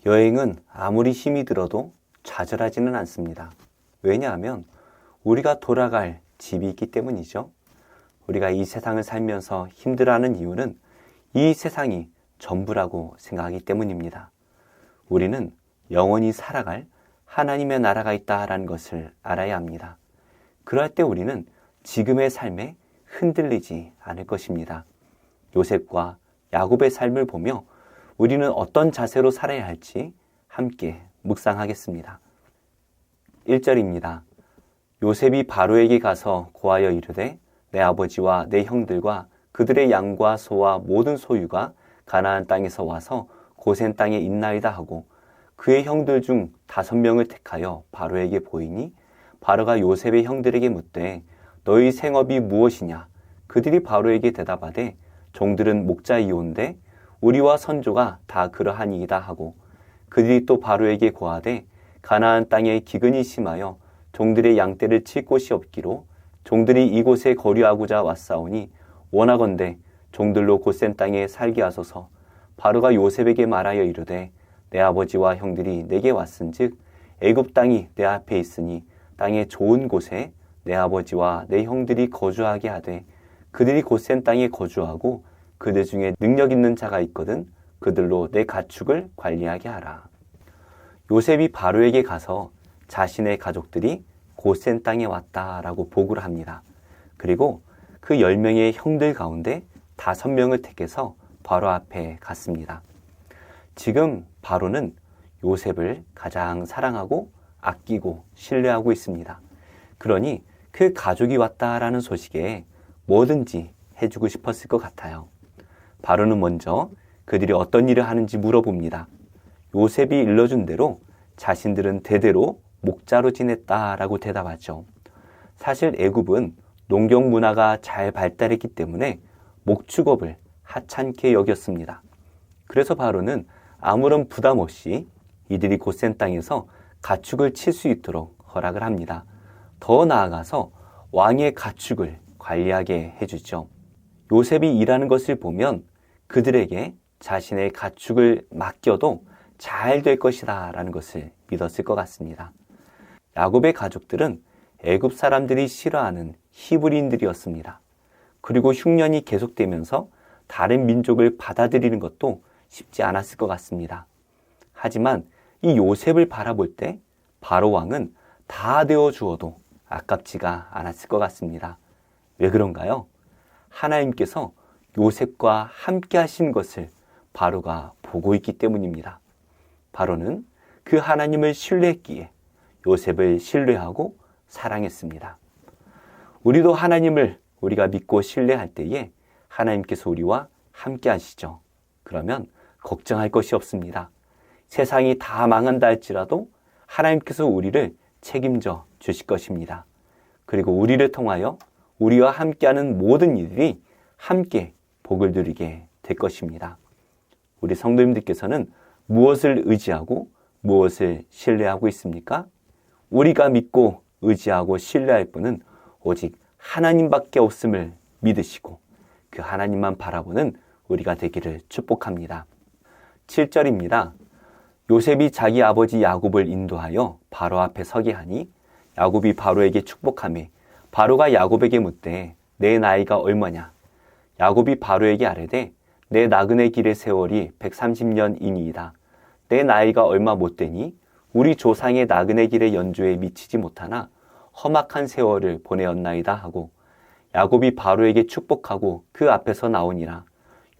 여행은 아무리 힘이 들어도 좌절하지는 않습니다. 왜냐하면 우리가 돌아갈 집이 있기 때문이죠. 우리가 이 세상을 살면서 힘들어하는 이유는 이 세상이 전부라고 생각하기 때문입니다. 우리는 영원히 살아갈 하나님의 나라가 있다라는 것을 알아야 합니다. 그럴 때 우리는 지금의 삶에 흔들리지 않을 것입니다. 요셉과 야곱의 삶을 보며 우리는 어떤 자세로 살아야 할지 함께 묵상하겠습니다. 1절입니다. 요셉이 바로에게 가서 고하여 이르되 내 아버지와 내 형들과 그들의 양과 소와 모든 소유가 가나안 땅에서 와서 고센 땅에 있나이다 하고 그의 형들 중 5명을 택하여 바로에게 보이니 바로가 요셉의 형들에게 묻되 너희 생업이 무엇이냐? 그들이 바로에게 대답하되 종들은 목자이온데 우리와 선조가 다 그러하니이다 하고 그들이 또 바로에게 고하되 가나안 땅에 기근이 심하여 종들의 양떼를 칠 곳이 없기로 종들이 이곳에 거류하고자 왔사오니 원하건대 종들로 고센 땅에 살게 하소서. 바로가 요셉에게 말하여 이르되 내 아버지와 형들이 내게 왔은즉 애굽 땅이 내 앞에 있으니 땅의 좋은 곳에 내 아버지와 내 형들이 거주하게 하되 그들이 고센 땅에 거주하고 그들 중에 능력 있는 자가 있거든 그들로 내 가축을 관리하게 하라. 요셉이 바로에게 가서 자신의 가족들이 고센 땅에 왔다라고 보고를 합니다. 그리고 그 10명의 형들 가운데 5명을 택해서 바로 앞에 갔습니다. 지금 바로는 요셉을 가장 사랑하고 아끼고 신뢰하고 있습니다. 그러니 그 가족이 왔다라는 소식에 뭐든지 해주고 싶었을 것 같아요. 바로는 먼저 그들이 어떤 일을 하는지 물어봅니다. 요셉이 일러준 대로 자신들은 대대로 목자로 지냈다라고 대답하죠. 사실 애굽은 농경 문화가 잘 발달했기 때문에 목축업을 하찮게 여겼습니다. 그래서 바로는 아무런 부담 없이 이들이 고센 땅에서 가축을 칠 수 있도록 허락을 합니다. 더 나아가서 왕의 가축을 관리하게 해주죠. 요셉이 일하는 것을 보면 그들에게 자신의 가축을 맡겨도 잘 될 것이다 라는 것을 믿었을 것 같습니다. 야곱의 가족들은 애굽 사람들이 싫어하는 히브리인들이었습니다. 그리고 흉년이 계속되면서 다른 민족을 받아들이는 것도 쉽지 않았을 것 같습니다. 하지만 이 요셉을 바라볼 때 바로 왕은 다 되어 주어도 아깝지가 않았을 것 같습니다. 왜 그런가요? 하나님께서 요셉과 함께 하신 것을 바로가 보고 있기 때문입니다. 바로는 그 하나님을 신뢰했기에 요셉을 신뢰하고 사랑했습니다. 우리도 하나님을 우리가 믿고 신뢰할 때에 하나님께서 우리와 함께 하시죠. 그러면 걱정할 것이 없습니다. 세상이 다 망한다 할지라도 하나님께서 우리를 책임져 주실 것입니다. 그리고 우리를 통하여 우리와 함께하는 모든 일들이 함께 복을 누리게 될 것입니다. 우리 성도님들께서는 무엇을 의지하고 무엇을 신뢰하고 있습니까? 우리가 믿고 의지하고 신뢰할 분은 오직 하나님밖에 없음을 믿으시고 그 하나님만 바라보는 우리가 되기를 축복합니다. 7절입니다. 요셉이 자기 아버지 야곱을 인도하여 바로 앞에 서게 하니 야곱이 바로에게 축복하며 바로가 야곱에게 묻되 내 나이가 얼마냐? 야곱이 바로에게 아뢰되 내 나그네 길의 세월이 130년이니이다. 내 나이가 얼마 못 되니 우리 조상의 나그네 길의 연주에 미치지 못하나 험악한 세월을 보내었나이다 하고 야곱이 바로에게 축복하고 그 앞에서 나오니라.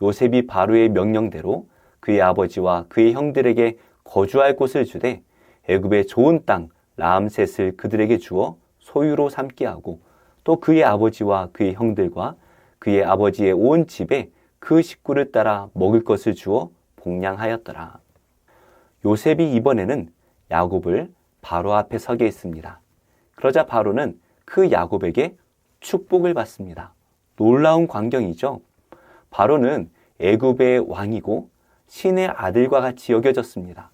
요셉이 바로의 명령대로 그의 아버지와 그의 형들에게 거주할 곳을 주되 애굽의 좋은 땅 라암셋을 그들에게 주어 소유로 삼게 하고 또 그의 아버지와 그의 형들과 그의 아버지의 온 집에 그 식구를 따라 먹을 것을 주어 복량하였더라. 요셉이 이번에는 야곱을 바로 앞에 서게 했습니다. 그러자 바로는 그 야곱에게 축복을 받습니다. 놀라운 광경이죠. 바로는 애굽의 왕이고 신의 아들과 같이 여겨졌습니다.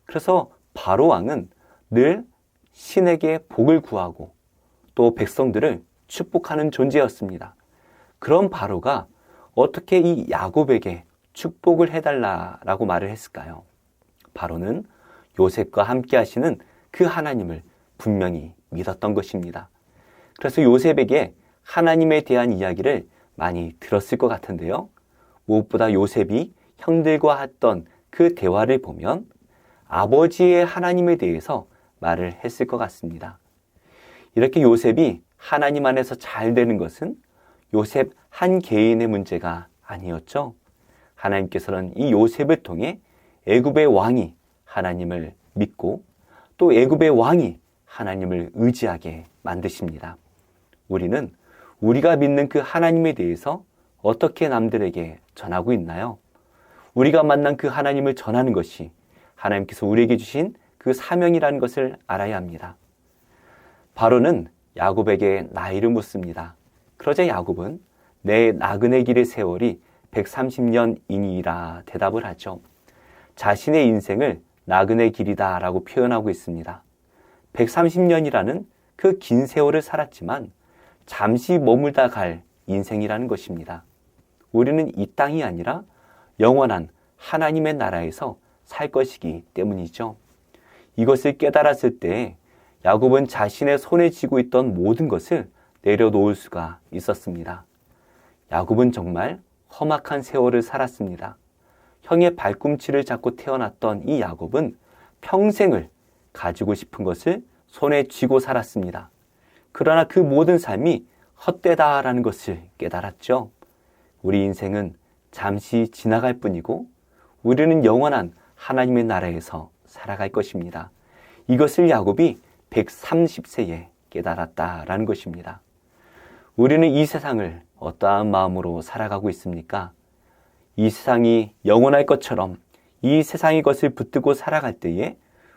그래서 바로 왕은 늘 신에게 복을 구하고 또 백성들을 축복하는 존재였습니다. 그런 바로가 어떻게 이 야곱에게 축복을 해달라라고 말을 했을까요? 바로는 요셉과 함께 하시는 그 하나님을 분명히 믿었던 것입니다. 그래서 요셉에게 하나님에 대한 이야기를 많이 들었을 것 같은데요. 무엇보다 요셉이 형들과 했던 그 대화를 보면 아버지의 하나님에 대해서 말을 했을 것 같습니다. 이렇게 요셉이 하나님 안에서 잘 되는 것은 요셉 한 개인의 문제가 아니었죠. 하나님께서는 이 요셉을 통해 애굽의 왕이 하나님을 믿고 또 애굽의 왕이 하나님을 의지하게 만드십니다. 우리는 우리가 믿는 그 하나님에 대해서 어떻게 남들에게 전하고 있나요? 우리가 만난 그 하나님을 전하는 것이 하나님께서 우리에게 주신 그 사명이라는 것을 알아야 합니다. 바로는 야곱에게 나이를 묻습니다. 그러자 야곱은 내 나그네 길의 세월이 130년이니라 대답을 하죠. 자신의 인생을 나그네 길이다 라고 표현하고 있습니다. 130년이라는 그 긴 세월을 살았지만 잠시 머물다 갈 인생이라는 것입니다. 우리는 이 땅이 아니라 영원한 하나님의 나라에서 살 것이기 때문이죠. 이것을 깨달았을 때 야곱은 자신의 손에 쥐고 있던 모든 것을 내려놓을 수가 있었습니다. 야곱은 정말 험악한 세월을 살았습니다. 형의 발꿈치를 잡고 태어났던 이 야곱은 평생을 가지고 싶은 것을 손에 쥐고 살았습니다. 그러나 그 모든 삶이 헛되다라는 것을 깨달았죠. 우리 인생은 잠시 지나갈 뿐이고 우리는 영원한 하나님의 나라에서 살아갈 것입니다. 이것을 야곱이 130세에 깨달았다라는 것입니다. 우리는 이 세상을 어떠한 마음으로 살아가고 있습니까? 이 세상이 영원할 것처럼 이 세상의 것을 붙들고 살아갈 때에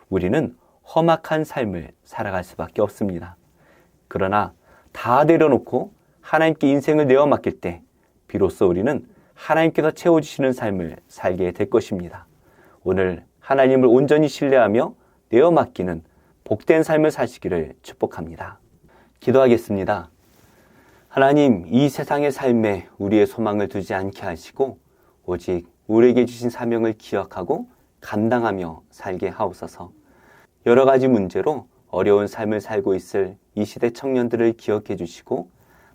우리는 험악한 삶을 살아갈 수밖에 없습니다. 그러나 다 내려놓고 하나님께 인생을 내어 맡길 때 비로소 우리는 하나님께서 채워주시는 삶을 살게 될 것입니다. 오늘 하나님을 온전히 신뢰하며 내어 맡기는 복된 삶을 사시기를 축복합니다. 기도하겠습니다. 하나님, 이 세상의 삶에 우리의 소망을 두지 않게 하시고 오직 우리에게 주신 사명을 기억하고 감당하며 살게 하옵소서. 여러 가지 문제로 어려운 삶을 살고 있을 이 시대 청년들을 기억해 주시고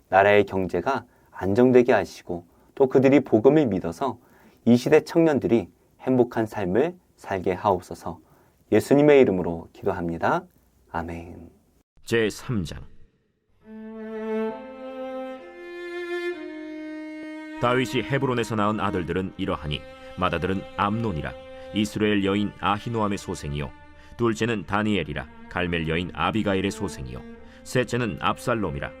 나라의 경제가 안정되게 하시고 또 그들이 복음을 믿어서 이 시대 청년들이 행복한 삶을 살게 하옵소서. 예수님의 이름으로 기도합니다. 아멘. 제3장. 다윗이 헤브론에서 낳은 아들들은 이러하니 맏아들은 암논이라 이스라엘 여인 아히노암의 소생이요 둘째는 다니엘이라 갈멜 여인 아비가일의 소생이요 셋째는 압살롬이라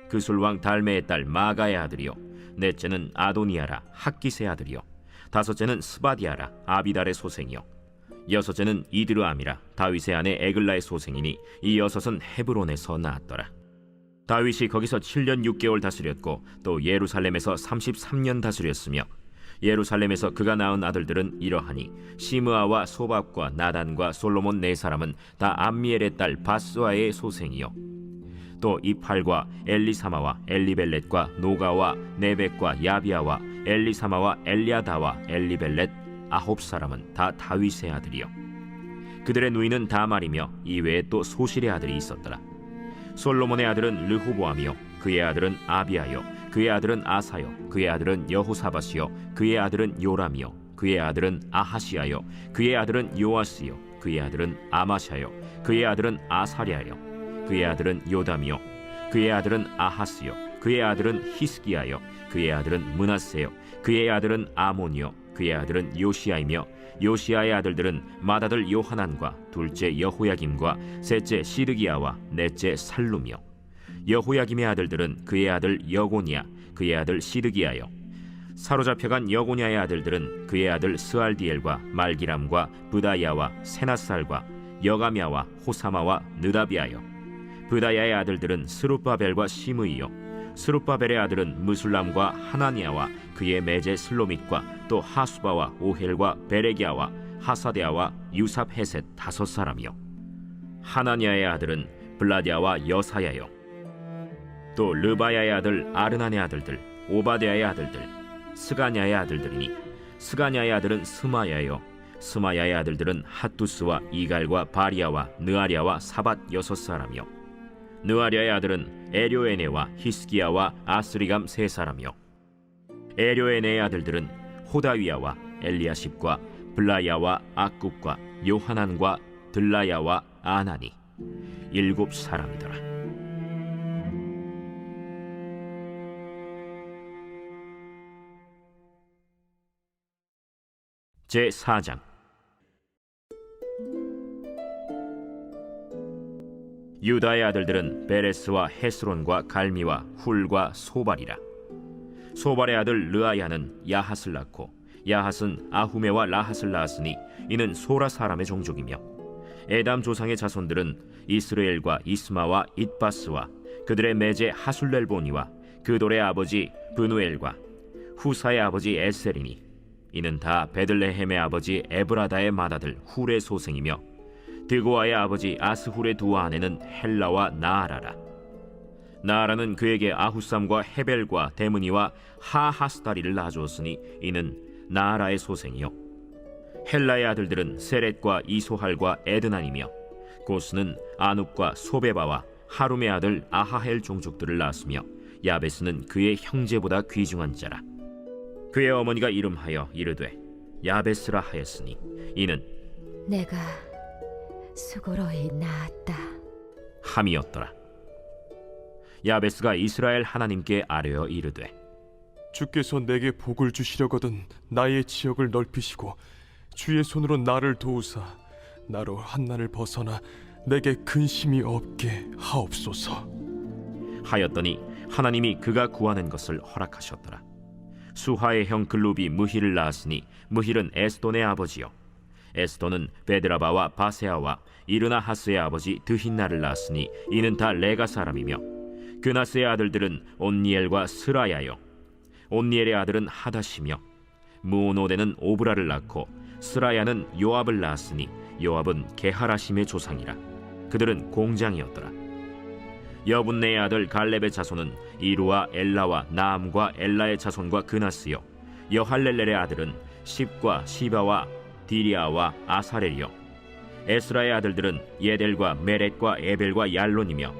그술왕 달메의 딸 마가의 아들이요 넷째는 아도니아라 학기스의 아들이요 다섯째는 스바디아라 아비달의 소생이요 여섯째는 이드르암이라 다윗의 아내 에글라의 소생이니 이 여섯은 헤브론에서 낳았더라. 다윗이 거기서 7년 6개월 다스렸고 또 예루살렘에서 33년 다스렸으며 예루살렘에서 그가 낳은 아들들은 이러하니 시므아와 소밥과 나단과 솔로몬 네 사람은 다 암미엘의 딸 바스와의 소생이요 또 이팔과 엘리사마와 엘리벨렛과 노가와 네벡과 야비아와 엘리사마와 엘리아다와 엘리벨렛 9사람은 다 다윗의 아들이요 그들의 누이는 다말이며 이외에 또 소실의 아들이 있었더라. 솔로몬의 아들은 르호보암이요 그의 아들은 아비아요 그의 아들은 아사요 그의 아들은 여호사밧이요 그의 아들은 요람이요 그의 아들은 아하시아요 그의 아들은 요아스요 그의 아들은 아마샤요 그의 아들은 아사랴요 그의 아들은 요담이요 그의 아들은 아하스요 그의 아들은 히스기야요 그의 아들은 므낫세요 그의 아들은 아몬이요 그의 아들은 요시야이며 요시야의 아들들은 맏아들 요하난과 둘째 여호야김과 셋째 시드기야와 넷째 살룸이요 여호야김의 아들들은 그의 아들 여고니야 그의 아들 시드기야요 사로잡혀간 여고냐의 아들들은 그의 아들 스알디엘과 말기람과 브다야와 세나살과 여가미야와 호사마와 느다비아요 브다야의 아들들은 스룹바벨과 시므이요 스룹바벨의 아들은 무술람과 하나니아와 그의 매제 슬로밋과 또 하수바와 오헬과 베레기야와 하사데아와 유삽헤셋 5사람이요 하나니아의 아들은 블라디아와 여사야요 또 르바야의 아들 아르난의 아들들 오바데아의 아들들 스가냐의 아들들이니 스가냐의 아들은 스마야요 스마야의 아들들은 핫두스와 이갈과 바리아와 느아랴와 사밧 6사람이요 느아랴의 아들은 에료에네와 히스기야와 아스리감 3사람이요 에료에네의 아들들은 호다위야와 엘리야십과 블라야와 악굽과 요하난과 들라야와 아나니 7사람이더라. 제4장. 유다의 아들들은 베레스와 헤스론과 갈미와 훌과 소발이라. 소발의 아들 르아야는 야핫을 낳고 야핫은 아후메와 라핫을 낳았으니 이는 소라 사람의 종족이며 에담 조상의 자손들은 이스라엘과 이스마와 잇바스와 그들의 매제 하술렐보니와 그돌의 아버지 브누엘과 후사의 아버지 에셀이니 이는 다 베들레헴의 아버지 에브라다의 맏아들 훌의 소생이며 드고아의 아버지 아스훌의 두 아내는 헬라와 나아라라. 나아라는 그에게 아후삼과 헤벨과 데므니와 하하스다리를 낳아주었으니 이는 나아라의 소생이요 헬라의 아들들은 세렛과 이소할과 에드난이며 고스는 아눕과 소베바와 하룸의 아들 아하헬 종족들을 낳았으며 야베스는 그의 형제보다 귀중한 자라. 그의 어머니가 이름하여 이르되 야베스라 하였으니 이는 내가 수고로이 낳았다 함이었더라. 야베스가 이스라엘 하나님께 아뢰어 이르되 주께서 내게 복을 주시려거든 나의 지역을 넓히시고 주의 손으로 나를 도우사 나로 한난을 벗어나 내게 근심이 없게 하옵소서 하였더니 하나님이 그가 구하는 것을 허락하셨더라. 수하의 형 글룹이 무힐을 낳았으니 무힐은 에스돈의 아버지요 에스돈은 베드라바와 바세아와 이르나하스의 아버지 드힌나를 낳았으니 이는 다 레가 사람이며 그나스의 아들들은 온니엘과 스라야요 온니엘의 아들은 하다시며 무오노데는 오브라를 낳고 스라야는 요압을 낳았으니 요압은 게하라심의 조상이라. 그들은 공장이었더라. 여분네의 아들 갈렙의 자손은 이루와 엘라와 나암과 엘라의 자손과 그나스요 여할렐렐의 아들은 십과 시바와 디리아와 아사렐이요 에스라의 아들들은 예델과 메렛과 에벨과 얄론이며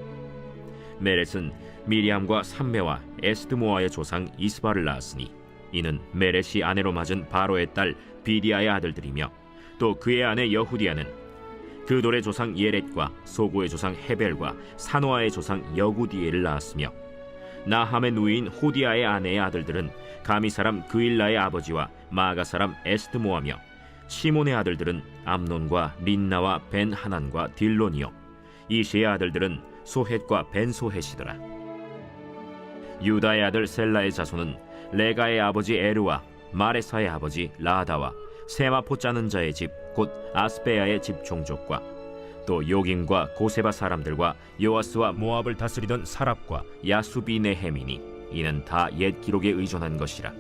메렛은 미리암과 삼메와 에스드모아의 조상 이스바를 낳았으니 이는 메렛이 아내로 맞은 바로의 딸 비디아의 아들들이며 또 그의 아내 여후디아는 그돌의 조상 예렛과 소고의 조상 헤벨과 사노아의 조상 여구디엘을 낳았으며 나함의 누이인 호디아의 아내의 아들들은 가미 사람 그일라의 아버지와 마가 사람 에스드모아며 시몬의 아들들은 암논과 린나와 벤하난과 딜론이요 이시의 아들들은 소헷과 벤소헷이더라. 유다의 아들 셀라의 자손은 레가의 아버지 에르와 마레사의 아버지 라다와 세마포 짜는 자의 집 곧 아스베야의 집 종족과 또 요김과 고세바 사람들과 요아스와 모압을 다스리던 사랍과 야수비네헤미니 이는 다 옛 기록에 의존한 것이라.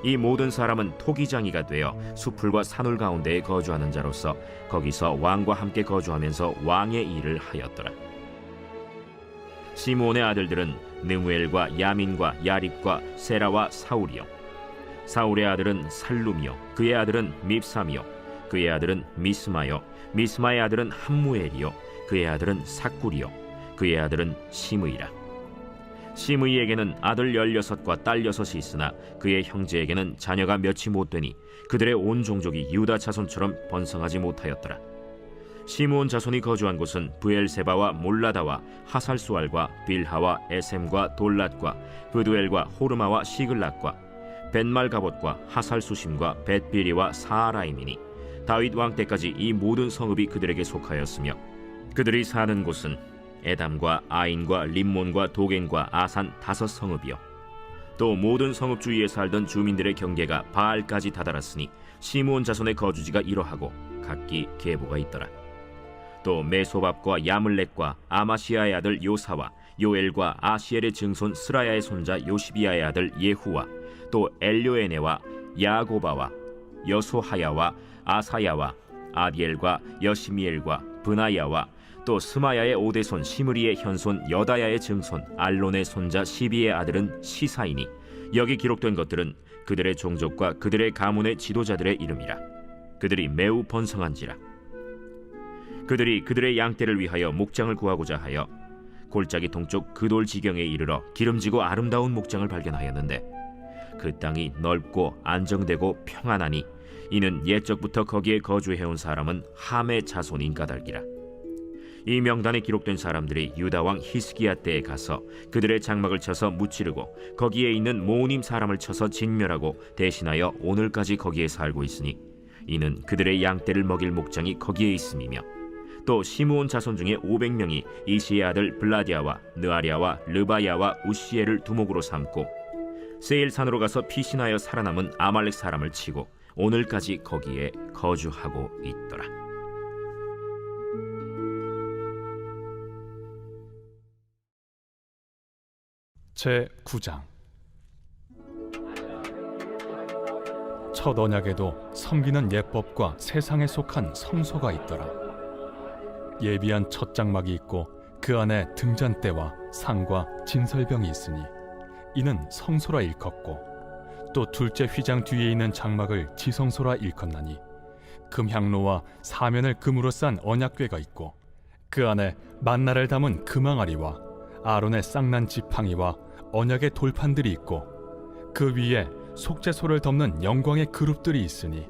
이 모든 사람은 토기장이가 되어 수풀과 산울 가운데에 거주하는 자로서 거기서 왕과 함께 거주하면서 왕의 일을 하였더라. 시므온의 아들들은 느무엘과 야민과 야립과 세라와 사울이요 사울의 아들은 살룸이요 그의 아들은 밉삼이요 그의 아들은 미스마요 미스마의 아들은 함무엘이요 그의 아들은 삭굴이요 그의 아들은 시므이라. 시므이에게는 아들 16과 딸 6이 있으나 그의 형제에게는 자녀가 몇이 못되니 그들의 온 종족이 유다 자손처럼 번성하지 못하였더라. 시므온 자손이 거주한 곳은 브엘세바와 몰라다와 하살수알과 빌하와 에셈과 돌랏과 브두엘과 호르마와 시글락과 벤말가봇과 하살수심과 벳비리와 사하라임이니 다윗 왕 때까지 이 모든 성읍이 그들에게 속하였으며 그들이 사는 곳은 에담과 아인과 림몬과 도겐과 아산 5성읍이요 또 모든 성읍 주위에 살던 주민들의 경계가 바알까지 다다랐으니 시므온 자손의 거주지가 이러하고 각기 계보가 있더라. 또 메소밥과 야물렉과 아마시아의 아들 요사와 요엘과 아시엘의 증손 스라야의 손자 요시비아의 아들 예후와 또 엘료에네와 야고바와 여소하야와 아사야와 아디엘과 여시미엘과 브나야와 또 스마야의 오대손 시므리의 현손 여다야의 증손 알론의 손자 시비의 아들은 시사이니 여기 기록된 것들은 그들의 종족과 그들의 가문의 지도자들의 이름이라. 그들이 매우 번성한지라. 그들이 그들의 양떼를 위하여 목장을 구하고자 하여 골짜기 동쪽 그 돌 지경에 이르러 기름지고 아름다운 목장을 발견하였는데 그 땅이 넓고 안정되고 평안하니 이는 옛적부터 거기에 거주해온 사람은 함의 자손인 까닭이라. 이 명단에 기록된 사람들이 유다 왕 히스기야 때에 가서 그들의 장막을 쳐서 무찌르고 거기에 있는 모님 사람을 쳐서 진멸하고 대신하여 오늘까지 거기에 살고 있으니 이는 그들의 양떼를 먹일 목장이 거기에 있음이며, 또 시므온 자손 중에 500명이 이시의 아들 블라디아와 느아리아와 르바야와 우시엘을 두목으로 삼고 세일산으로 가서 피신하여 살아남은 아말렉 사람을 치고 오늘까지 거기에 거주하고 있더라. 제 9장. 첫 언약에도 섬기는 예법과 세상에 속한 성소가 있더라. 예비한 첫 장막이 있고 그 안에 등잔대와 상과 진설병이 있으니 이는 성소라 일컫고, 또 둘째 휘장 뒤에 있는 장막을 지성소라 일컫나니 금향로와 사면을 금으로 싼 언약궤가 있고 그 안에 만나를 담은 금항아리와 아론의 쌍난 지팡이와 언약의 돌판들이 있고 그 위에 속죄소를 덮는 영광의 그룹들이 있으니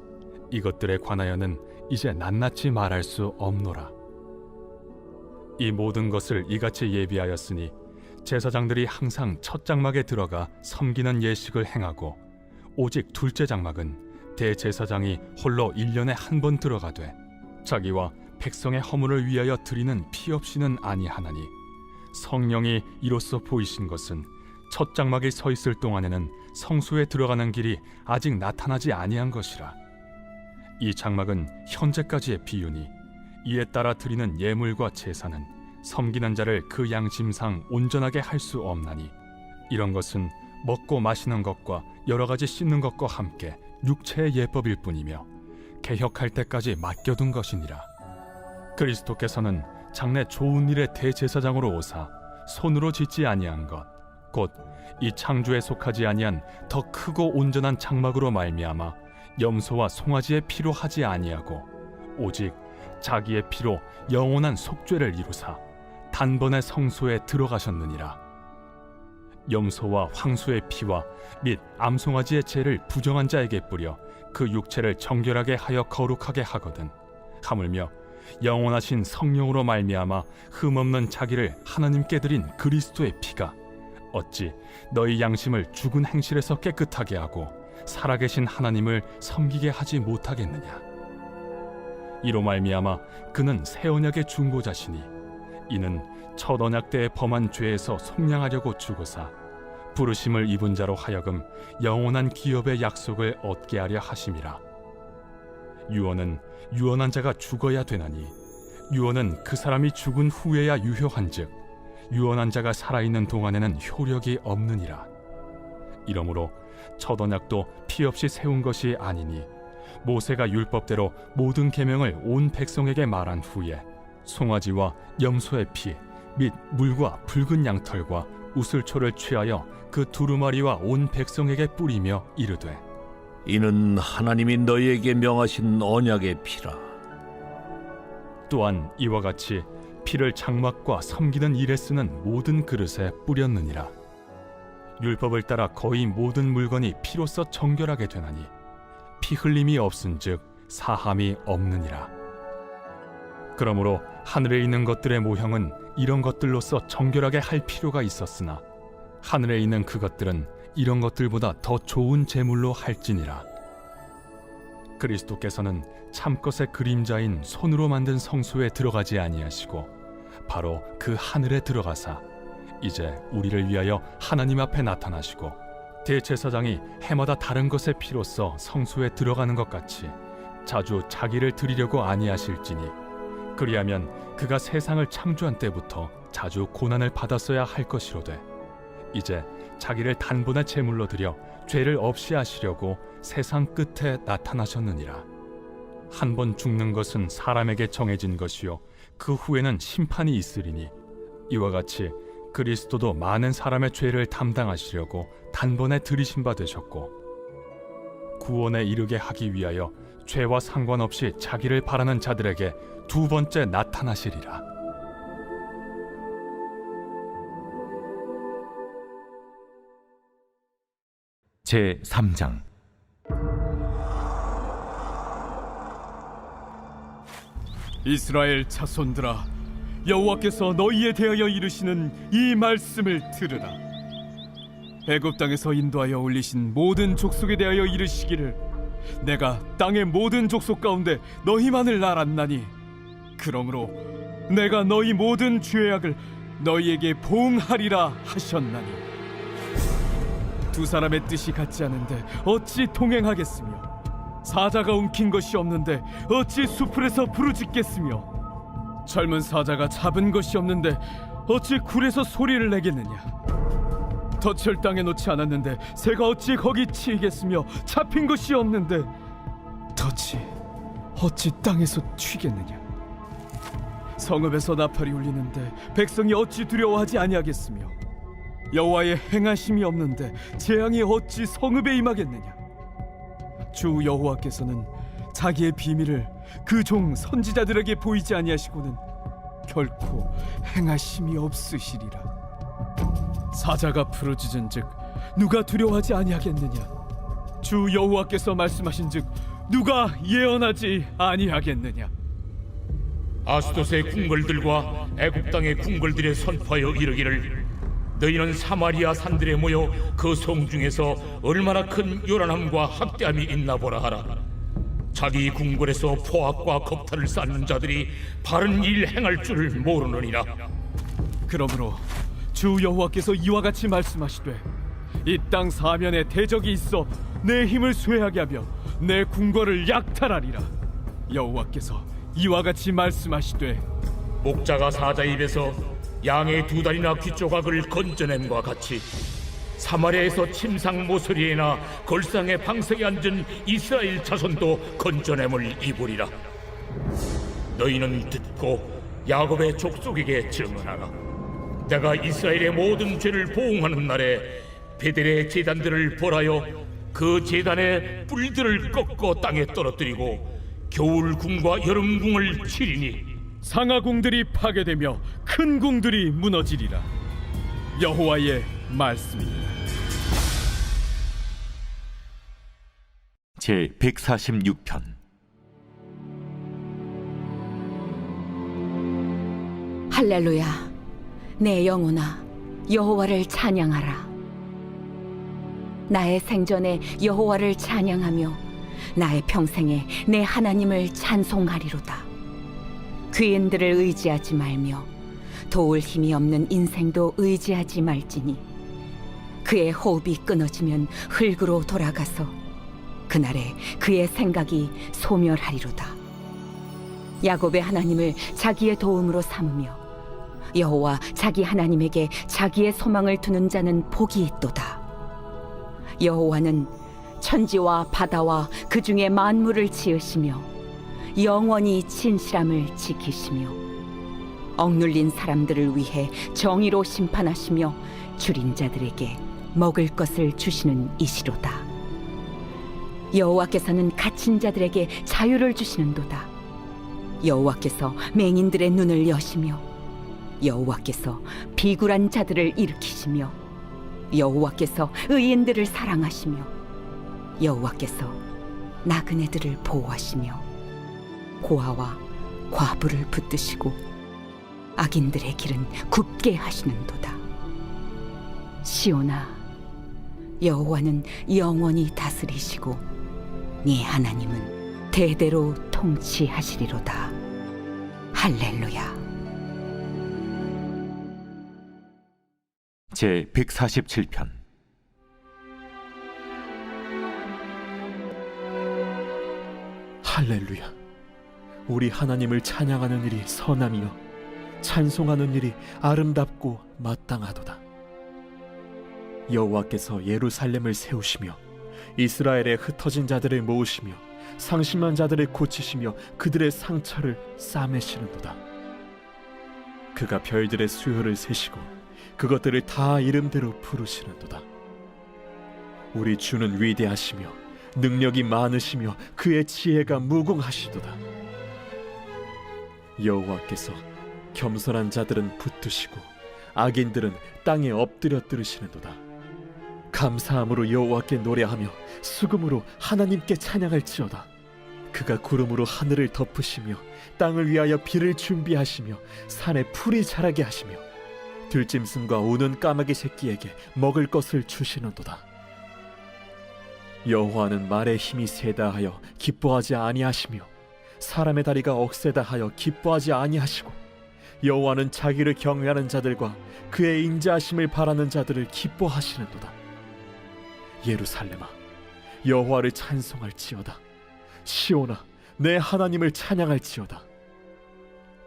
이것들에 관하여는 이제 낱낱이 말할 수 없노라. 이 모든 것을 이같이 예비하였으니 제사장들이 항상 첫 장막에 들어가 섬기는 예식을 행하고 오직 둘째 장막은 대제사장이 홀로 1년에 한 번 들어가되 자기와 백성의 허물을 위하여 드리는 피 없이는 아니하나니, 성령이 이로써 보이신 것은 첫 장막에 서 있을 동안에는 성소에 들어가는 길이 아직 나타나지 아니한 것이라. 이 장막은 현재까지의 비유니 이에 따라 드리는 예물과 제사는 섬기는 자를 그 양심상 온전하게 할 수 없나니, 이런 것은 먹고 마시는 것과 여러 가지 씻는 것과 함께 육체의 예법일 뿐이며 개혁할 때까지 맡겨둔 것이니라. 그리스도께서는 장래 좋은 일의 대제사장으로 오사 손으로 짓지 아니한 것, 곧 이 창조에 속하지 아니한 더 크고 온전한 장막으로 말미암아 염소와 송아지의 피로 하지 아니하고 오직 자기의 피로 영원한 속죄를 이루사 단번에 성소에 들어가셨느니라. 염소와 황소의 피와 및 암송아지의 죄를 부정한 자에게 뿌려 그 육체를 정결하게 하여 거룩하게 하거든, 하물며 영원하신 성령으로 말미암아 흠없는 자기를 하나님께 드린 그리스도의 피가 어찌 너희 양심을 죽은 행실에서 깨끗하게 하고 살아계신 하나님을 섬기게 하지 못하겠느냐. 이로 말미암아 그는 새 언약의 중보자시니 이는 첫 언약 때에 범한 죄에서 속량하려고 죽으사 부르심을 입은 자로 하여금 영원한 기업의 약속을 얻게 하려 하심이라. 유언은 유언한 자가 죽어야 되나니 유언은 그 사람이 죽은 후에야 유효한즉 유언한 자가 살아있는 동안에는 효력이 없느니라. 이러므로 첫 언약도 피 없이 세운 것이 아니니 모세가 율법대로 모든 계명을 온 백성에게 말한 후에 송아지와 염소의 피 및 물과 붉은 양털과 우슬초를 취하여 그 두루마리와 온 백성에게 뿌리며 이르되, 이는 하나님이 너희에게 명하신 언약의 피라. 또한 이와 같이 피를 장막과 섬기는 일에 쓰는 모든 그릇에 뿌렸느니라. 율법을 따라 거의 모든 물건이 피로써 정결하게 되나니 피 흘림이 없은즉 사함이 없느니라. 그러므로 하늘에 있는 것들의 모형은 이런 것들로서 정결하게 할 필요가 있었으나 하늘에 있는 그것들은 이런 것들보다 더 좋은 제물로 할지니라. 그리스도께서는 참것의 그림자인 손으로 만든 성소에 들어가지 아니하시고 바로 그 하늘에 들어가사 이제 우리를 위하여 하나님 앞에 나타나시고 대제사장이 해마다 다른 것의 피로써 성소에 들어가는 것 같이 자주 자기를 드리려고 아니하실지니, 그리하면 그가 세상을 창조한 때부터 자주 고난을 받았어야 할 것이로되 이제 자기를 단번에 제물로 드려 죄를 없이 하시려고 세상 끝에 나타나셨느니라. 한 번 죽는 것은 사람에게 정해진 것이요 그 후에는 심판이 있으리니 이와 같이 그리스도도 많은 사람의 죄를 담당하시려고 단번에 들이신 바 되셨고 구원에 이르게 하기 위하여 죄와 상관없이 자기를 바라는 자들에게 두 번째 나타나시리라. 제 3장. 이스라엘 자손들아, 여호와께서 너희에 대하여 이르시는 이 말씀을 들으라. 애굽 땅에서 인도하여 올리신 모든 족속에 대하여 이르시기를, 내가 땅의 모든 족속 가운데 너희만을 알았나니, 그러므로 내가 너희 모든 죄악을 너희에게 보응하리라 하셨나니, 두 사람의 뜻이 같지 않은데 어찌 동행하겠으며, 사자가 움킨 것이 없는데 어찌 수풀에서 부르짖겠으며, 젊은 사자가 잡은 것이 없는데 어찌 굴에서 소리를 내겠느냐. 덫을 땅에 놓지 않았는데 새가 어찌 거기 치이겠으며, 잡힌 것이 없는데 덫이 어찌 땅에서 튀겠느냐. 성읍에서 나팔이 울리는데 백성이 어찌 두려워하지 아니하겠으며, 여호와의 행하심이 없는데 재앙이 어찌 성읍에 임하겠느냐. 주 여호와께서는 자기의 비밀을 그 종 선지자들에게 보이지 아니하시고는 결코 행하심이 없으시리라. 사자가 부르짖은즉 누가 두려워하지 아니하겠느냐. 주 여호와께서 말씀하신즉 누가 예언하지 아니하겠느냐. 아스돗의 궁궐들과 애굽 땅의 궁궐들에 선포하여 이르기를, 너희는 사마리아 산들에 모여 그 성 중에서 얼마나 큰 요란함과 학대함이 있나 보라 하라. 자기 궁궐에서 포악과 겁탈을 쌓는 자들이 바른 일 행할 줄 모르느니라. 그러므로 주 여호와께서 이와 같이 말씀하시되, 이 땅 사면에 대적이 있어 내 힘을 쇠하게 하며 내 궁궐을 약탈하리라. 여호와께서 이와 같이 말씀하시되, 목자가 사자 입에서 양의 두 다리나 귀 조각을 건져냄과 같이 사마리아에서 침상 모서리에나 걸상의 방석에 앉은 이스라엘 자손도 건져냄을 입으리라. 너희는 듣고 야곱의 족속에게 증언하라. 내가 이스라엘의 모든 죄를 보응하는 날에 베델의 제단들을 벌하여 그 제단의 뿔들을 꺾어 땅에 떨어뜨리고 겨울 궁과 여름 궁을 치리니, 상하궁들이 파괴되며 큰 궁들이 무너지리라. 여호와의 말씀입니다. 제 146편. 할렐루야. 내 영혼아, 여호와를 찬양하라. 나의 생전에 여호와를 찬양하며 나의 평생에 내 하나님을 찬송하리로다. 귀인들을 의지하지 말며 도울 힘이 없는 인생도 의지하지 말지니, 그의 호흡이 끊어지면 흙으로 돌아가서 그날에 그의 생각이 소멸하리로다. 야곱의 하나님을 자기의 도움으로 삼으며 여호와 자기 하나님에게 자기의 소망을 두는 자는 복이 있도다. 여호와는 천지와 바다와 그 중에 만물을 지으시며 영원히 진실함을 지키시며 억눌린 사람들을 위해 정의로 심판하시며 줄인 자들에게 먹을 것을 주시는 이시로다. 여호와께서는 갇힌 자들에게 자유를 주시는도다. 여호와께서 맹인들의 눈을 여시며 여호와께서 비굴한 자들을 일으키시며 여호와께서 의인들을 사랑하시며 여호와께서 나그네들을 보호하시며 고아와 과부를 붙드시고 악인들의 길은 굽게 하시는도다. 시온아, 여호와는 영원히 다스리시고 네 하나님은 대대로 통치하시리로다. 할렐루야. 제 147편. 할렐루야. 우리 하나님을 찬양하는 일이 선함이요 찬송하는 일이 아름답고 마땅하도다. 여호와께서 예루살렘을 세우시며 이스라엘의 흩어진 자들을 모으시며 상심한 자들을 고치시며 그들의 상처를 싸매시는도다. 그가 별들의 수요를 세시고 그것들을 다 이름대로 부르시는도다. 우리 주는 위대하시며 능력이 많으시며 그의 지혜가 무궁하시도다. 여호와께서 겸손한 자들은 붙드시고 악인들은 땅에 엎드려 들으시는도다. 감사함으로 여호와께 노래하며 수금으로 하나님께 찬양할지어다. 그가 구름으로 하늘을 덮으시며 땅을 위하여 비를 준비하시며 산에 풀이 자라게 하시며 들짐승과 우는 까마귀 새끼에게 먹을 것을 주시는도다. 여호와는 말에 힘이 세다 하여 기뻐하지 아니하시며 사람의 다리가 억세다 하여 기뻐하지 아니하시고 여호와는 자기를 경외하는 자들과 그의 인자하심을 바라는 자들을 기뻐하시는도다. 예루살렘아, 여호와를 찬송할지어다. 시온아, 내 하나님을 찬양할지어다.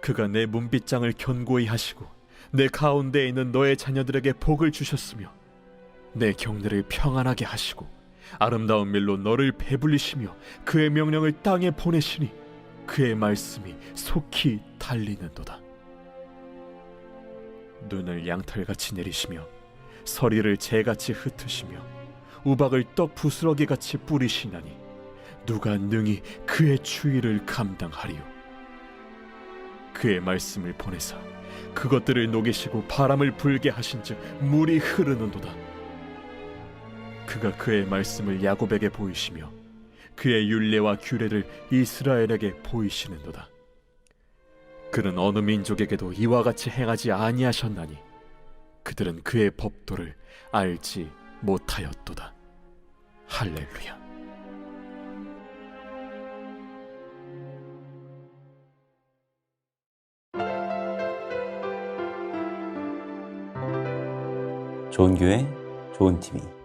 그가 내 문빗장을 견고히 하시고 내 가운데에 있는 너의 자녀들에게 복을 주셨으며 내 경내를 평안하게 하시고 아름다운 밀로 너를 배불리시며 그의 명령을 땅에 보내시니 그의 말씀이 속히 달리는도다. 눈을 양털같이 내리시며 서리를 재같이 흩으시며 우박을 떡 부스러기같이 뿌리시나니 누가 능히 그의 추위를 감당하리요. 그의 말씀을 보내사 그것들을 녹이시고 바람을 불게 하신즉 물이 흐르는도다. 그가 그의 말씀을 야곱에게 보이시며 그의 율례와 규례를 이스라엘에게 보이시는도다. 그는 어느 민족에게도 이와 같이 행하지 아니하셨나니 그들은 그의 법도를 알지 못하였도다. 할렐루야. 좋은 교회, 좋은 TV